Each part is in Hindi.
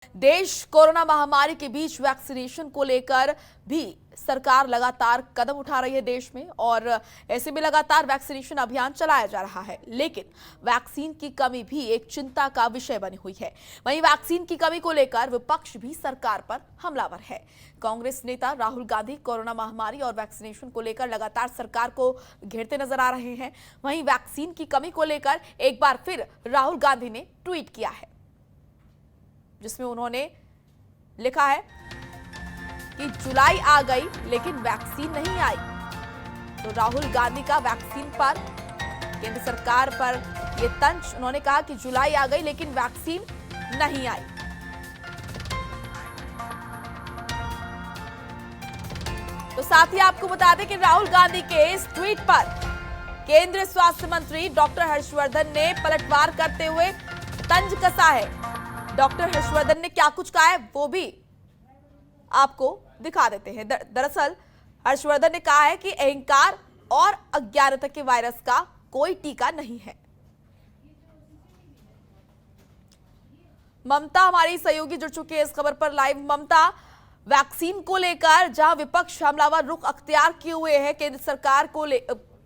देश कोरोना महामारी के बीच वैक्सीनेशन को लेकर भी सरकार लगातार कदम उठा रही है देश में, और ऐसे में लगातार वैक्सीनेशन अभियान चलाया जा रहा है। लेकिन वैक्सीन की कमी भी एक चिंता का विषय बनी हुई है। वहीं वैक्सीन की कमी को लेकर विपक्ष भी सरकार पर हमलावर है। कांग्रेस नेता राहुल गांधी कोरोना महामारी और वैक्सीनेशन को लेकर लगातार सरकार को घेरते नजर आ रहे हैं। वहीं वैक्सीन की कमी को लेकर एक बार फिर राहुल गांधी ने ट्वीट किया है, जिसमें उन्होंने लिखा है कि जुलाई आ गई लेकिन वैक्सीन नहीं आई। तो राहुल गांधी का वैक्सीन पर, केंद्र सरकार पर यह तंज, उन्होंने कहा कि जुलाई आ गई लेकिन वैक्सीन नहीं आई। तो साथ ही आपको बता दें कि राहुल गांधी के इस ट्वीट पर केंद्रीय स्वास्थ्य मंत्री डॉक्टर हर्षवर्धन ने पलटवार करते हुए तंज कसा है। डॉक्टर हर्षवर्धन ने क्या कुछ कहा है वो भी आपको दिखा देते हैं। दरअसल हर्षवर्धन ने कहा है कि अहंकार और अज्ञानता के वायरस का कोई टीका नहीं है। ममता हमारी सहयोगी जुड़ चुकी है इस खबर पर लाइव। ममता, वैक्सीन को लेकर जहां विपक्ष हमलावर रुख अख्तियार किए हुए हैं केंद्र सरकार को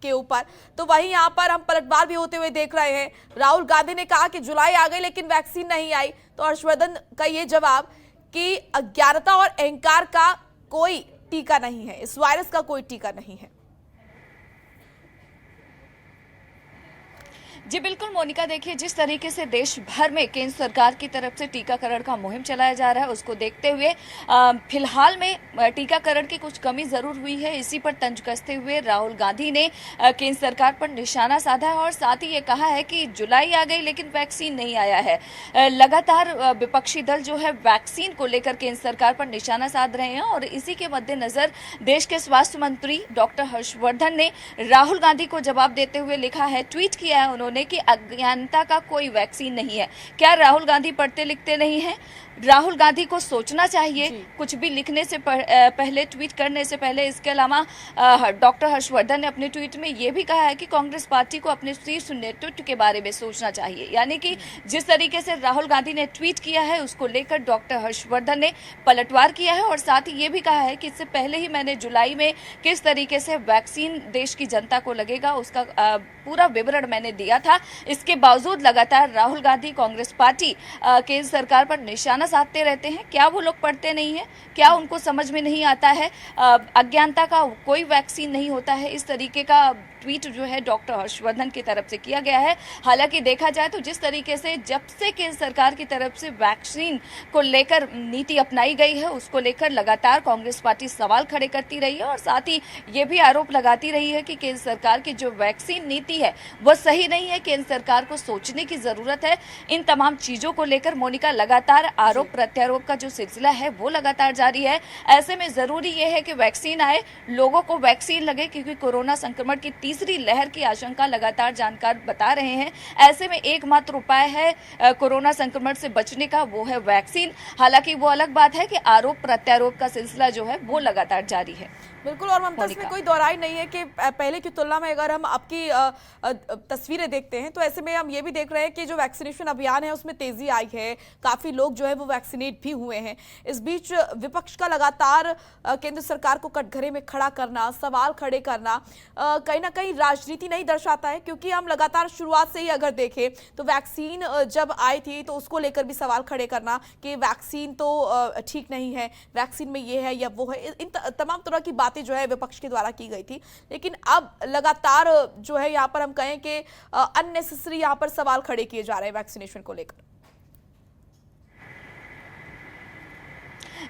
के ऊपर, तो वहीं यहां पर हम पलटवार भी होते हुए देख रहे हैं। राहुल गांधी ने कहा कि जुलाई आ गई लेकिन वैक्सीन नहीं आई, तो हर्षवर्धन का ये जवाब कि अज्ञानता और अहंकार का कोई टीका नहीं है, इस वायरस का कोई टीका नहीं है। जी बिल्कुल मोनिका, देखिए जिस तरीके से देश भर में केंद्र सरकार की तरफ से टीकाकरण का मुहिम चलाया जा रहा है, उसको देखते हुए फिलहाल में टीकाकरण की कुछ कमी जरूर हुई है। इसी पर तंज कसते हुए राहुल गांधी ने केंद्र सरकार पर निशाना साधा है और साथ ही ये कहा है कि जुलाई आ गई लेकिन वैक्सीन नहीं आया है। लगातार विपक्षी दल जो है वैक्सीन को लेकर केंद्र सरकार पर निशाना साध रहे हैं और इसी के मद्देनजर देश के स्वास्थ्य मंत्री डॉक्टर हर्षवर्धन ने राहुल गांधी को जवाब देते हुए लिखा है, ट्वीट किया है उन्होंने कि अज्ञानता का कोई वैक्सीन नहीं है। क्या राहुल गांधी पढ़ते लिखते नहीं हैं? राहुल गांधी को सोचना चाहिए कुछ भी लिखने से पहले, ट्वीट करने से पहले। इसके अलावा डॉक्टर हर्षवर्धन ने अपने ट्वीट में यह भी कहा है कि कांग्रेस पार्टी को अपने शीर्ष नेतृत्व के बारे में सोचना चाहिए। यानी कि जिस तरीके से राहुल गांधी ने ट्वीट किया है उसको लेकर डॉक्टर हर्षवर्धन ने पलटवार किया है और साथ ही ये भी कहा है कि इससे पहले ही मैंने जुलाई में किस तरीके से वैक्सीन देश की जनता को लगेगा उसका पूरा विवरण मैंने दिया था। इसके बावजूद लगातार राहुल गांधी कांग्रेस पार्टी केंद्र सरकार पर निशाना साधते रहते हैं। क्या वो लोग पढ़ते नहीं है? क्या उनको समझ में नहीं आता है? अज्ञानता का कोई वैक्सीन नहीं होता है। इस तरीके का ट्वीट जो है डॉक्टर हर्षवर्धन की तरफ से किया गया है। हालांकि देखा जाए तो जिस तरीके से जब से केंद्र सरकार की तरफ से वैक्सीन को लेकर नीति अपनाई गई है उसको लेकर लगातार कांग्रेस पार्टी सवाल खड़े करती रही है और साथ ही ये भी आरोप लगाती रही है कि केंद्र सरकार की जो वैक्सीन नीति है वो सही नहीं है। केंद्र सरकार को सोचने की जरूरत है। इन तमाम चीजों को लेकर मोनिका लगातार आरोप प्रत्यारोप का जो सिलसिला है वो लगातार जारी है। ऐसे में जरूरी यह है कि वैक्सीन आए, लोगों को वैक्सीन लगे, क्योंकि कोरोना संक्रमण की तीसरी लहर की आशंका लगातार जानकार बता रहे हैं। ऐसे में एकमात्र उपाय है कोरोना संक्रमण से बचने का, वो है वैक्सीन। हालांकि वो अलग बात है कि आरोप प्रत्यारोप का सिलसिला जो है वो लगातार जारी है। बिल्कुल, और ममता इसमें कोई दोहराई नहीं है कि पहले की तुलना में अगर हम आपकी तस्वीरें देखते हैं तो ऐसे में हम ये भी देख रहे हैं कि जो वैक्सीनेशन अभियान है उसमें तेजी आई है, काफी लोग जो है वो वैक्सीनेट भी हुए हैं। इस बीच विपक्ष का लगातार केंद्र सरकार को कटघरे में खड़ा करना, सवाल खड़े करना कहीं ना कहीं राजनीति नहीं दर्शाता है, क्योंकि हम लगातार शुरुआत से ही अगर देखें तो वैक्सीन जब आई थी तो उसको लेकर भी सवाल खड़े करना कि वैक्सीन तो ठीक नहीं है, वैक्सीन में ये है या वो है, इन तमाम तरह की बातें जो है विपक्ष के द्वारा की गई थी। लेकिन अब लगातार जो है यहाँ पर हम कहें कि अननेसेसरी यहाँ पर सवाल खड़े किए जा रहे हैं वैक्सीनेशन को लेकर।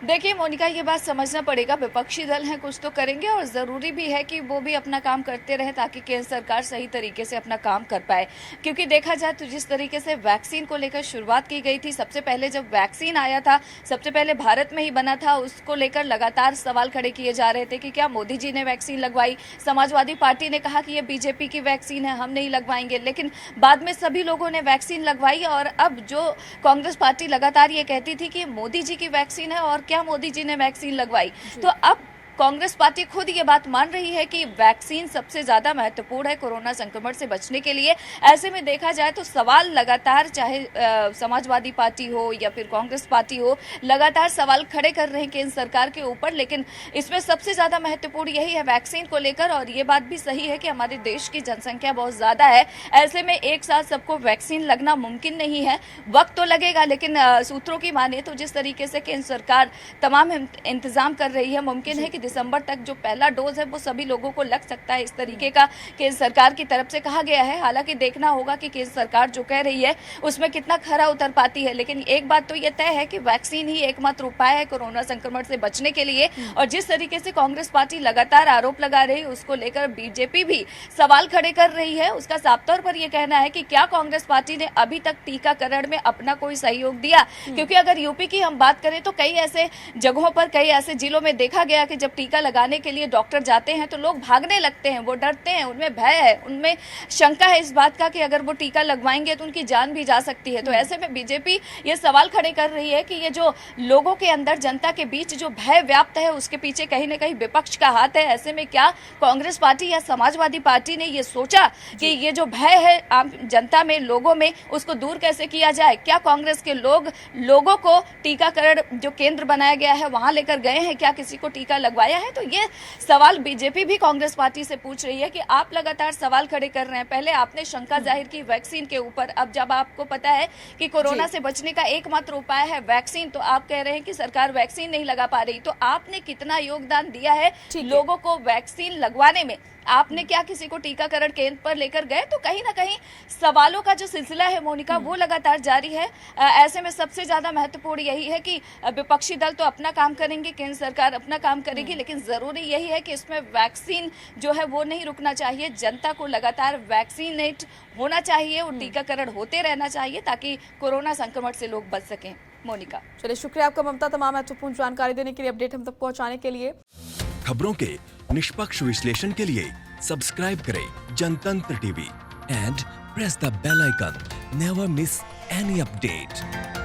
देखिए मोनिका, ये बात समझना पड़ेगा, विपक्षी दल हैं, कुछ तो करेंगे और ज़रूरी भी है कि वो भी अपना काम करते रहे ताकि केंद्र सरकार सही तरीके से अपना काम कर पाए। क्योंकि देखा जाए तो जिस तरीके से वैक्सीन को लेकर शुरुआत की गई थी, सबसे पहले जब वैक्सीन आया था, सबसे पहले भारत में ही बना था, उसको लेकर लगातार सवाल खड़े किए जा रहे थे कि क्या मोदी जी ने वैक्सीन लगवाई। समाजवादी पार्टी ने कहा कि ये बीजेपी की वैक्सीन है, हम नहीं लगवाएंगे, लेकिन बाद में सभी लोगों ने वैक्सीन लगवाई। और अब जो कांग्रेस पार्टी लगातार ये कहती थी कि मोदी जी की वैक्सीन है और क्या मोदी जी ने वैक्सीन लगवाई, तो अब कांग्रेस पार्टी खुद ये बात मान रही है कि वैक्सीन सबसे ज्यादा महत्वपूर्ण है कोरोना संक्रमण से बचने के लिए। ऐसे में देखा जाए तो सवाल लगातार, चाहे समाजवादी पार्टी हो या फिर कांग्रेस पार्टी हो, लगातार सवाल खड़े कर रहे हैं केंद्र सरकार के ऊपर, लेकिन इसमें सबसे ज्यादा महत्वपूर्ण यही है वैक्सीन को लेकर। और ये बात भी सही है कि हमारे देश की जनसंख्या बहुत ज्यादा है, ऐसे में एक साथ सबको वैक्सीन लगना मुमकिन नहीं है, वक्त तो लगेगा। लेकिन सूत्रों की माने तो जिस तरीके से केंद्र सरकार तमाम इंतजाम कर रही है, मुमकिन है कि दिसंबर तक जो पहला डोज है वो सभी लोगों को लग सकता है। इस तरीके का केंद्र सरकार की तरफ से कहा गया है। हालांकि देखना होगा कि केंद्र सरकार जो कह रही है उसमें कितना खरा उतर पाती है। लेकिन एक बात तो यह तय है कि वैक्सीन ही एकमात्र उपाय है कोरोना संक्रमण से बचने के लिए। और जिस तरीके से कांग्रेस पार्टी लगातार आरोप लगा रही है, उसको लेकर बीजेपी भी सवाल खड़े कर रही है। उसका साफ तौर पर यह कहना है कि क्या कांग्रेस पार्टी ने अभी तक टीकाकरण में अपना कोई सहयोग दिया, क्योंकि अगर यूपी की हम बात करें तो कई ऐसे जगहों पर, कई ऐसे जिलों में देखा गया कि जब टीका लगाने के लिए डॉक्टर जाते हैं तो लोग भागने लगते हैं, वो डरते हैं, उनमें भय है, उनमें शंका है इस बात का कि अगर वो टीका लगवाएंगे तो उनकी जान भी जा सकती है। तो ऐसे में बीजेपी ये सवाल खड़े कर रही है कि ये जो लोगों के अंदर, जनता के बीच जो भय व्याप्त है, उसके पीछे कहीं ना कहीं विपक्ष का हाथ है। ऐसे में क्या कांग्रेस पार्टी या समाजवादी पार्टी ने ये सोचा कि ये जो भय है आम जनता में, लोगों में, उसको दूर कैसे किया जाए? क्या कांग्रेस के लोगों को टीकाकरण जो केंद्र बनाया गया है वहां लेकर गए हैं? क्या किसी को टीका लगवाया है? तो ये सवाल बीजेपी भी कांग्रेस पार्टी से पूछ रही है कि आप लगातार सवाल खड़े कर रहे हैं। पहले आपने शंका जाहिर की वैक्सीन के ऊपर, अब जब आपको पता है कि कोरोना से बचने का एकमात्र उपाय है वैक्सीन, तो आप कह रहे हैं कि सरकार वैक्सीन नहीं लगा पा रही। तो आपने कितना योगदान दिया है लोगों को वैक्सीन लगवाने में? आपने क्या किसी को टीकाकरण केंद्र पर लेकर गए? तो कहीं ना कहीं सवालों का जो सिलसिला है मोनिका, वो लगातार जारी है। ऐसे में सबसे ज्यादा महत्वपूर्ण यही है कि विपक्षी दल तो अपना काम करेंगे, केंद्र सरकार अपना काम करेगी, लेकिन जरूरी यही है कि इसमें वैक्सीन जो है वो नहीं रुकना चाहिए। जनता को लगातार वैक्सीनेट होना चाहिए और टीकाकरण होते रहना चाहिए ताकि कोरोना संक्रमण से लोग बच सकें। मोनिका, चलिए, शुक्रिया आपका ममता, तमाम महत्वपूर्ण जानकारी देने के लिए, अपडेट हम तक पहुंचाने के लिए। खबरों के निष्पक्ष विश्लेषण के लिए सब्सक्राइब करें Jantantra TV and press the bell icon. Never miss any update.